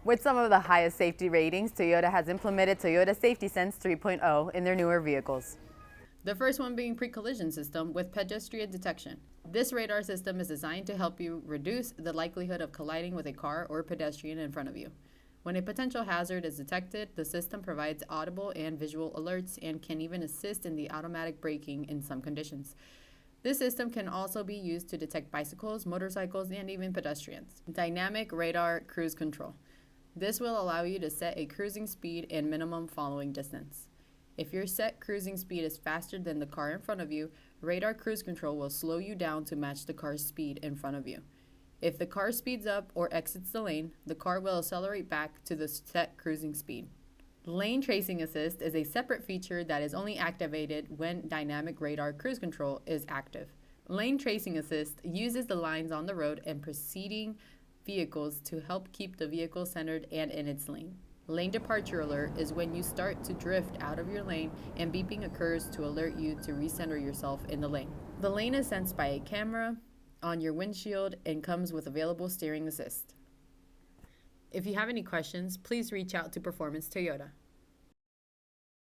With some of the highest safety ratings, Toyota has implemented Toyota Safety Sense 3.0 in their newer vehicles. The first one being pre-collision system with pedestrian detection. This radar system is designed to help you reduce the likelihood of colliding with a car or pedestrian in front of you. When a potential hazard is detected, the system provides audible and visual alerts and can even assist in the automatic braking in some conditions. This system can also be used to detect bicycles, motorcycles, and even pedestrians. Dynamic radar cruise control. This will allow you to set a cruising speed and minimum following distance. If your set cruising speed is faster than the car in front of you, radar cruise control will slow you down to match the car's speed in front of you. If the car speeds up or exits the lane, the car will accelerate back to the set cruising speed. Lane tracing assist is a separate feature that is only activated when dynamic radar cruise control is active. Lane tracing assist uses the lines on the road and preceding vehicles to help keep the vehicle centered and in its lane. Lane departure alert is when you start to drift out of your lane and beeping occurs to alert you to recenter yourself in the lane. The lane is sensed by a camera on your windshield and comes with available steering assist. If you have any questions, please reach out to Performance Toyota.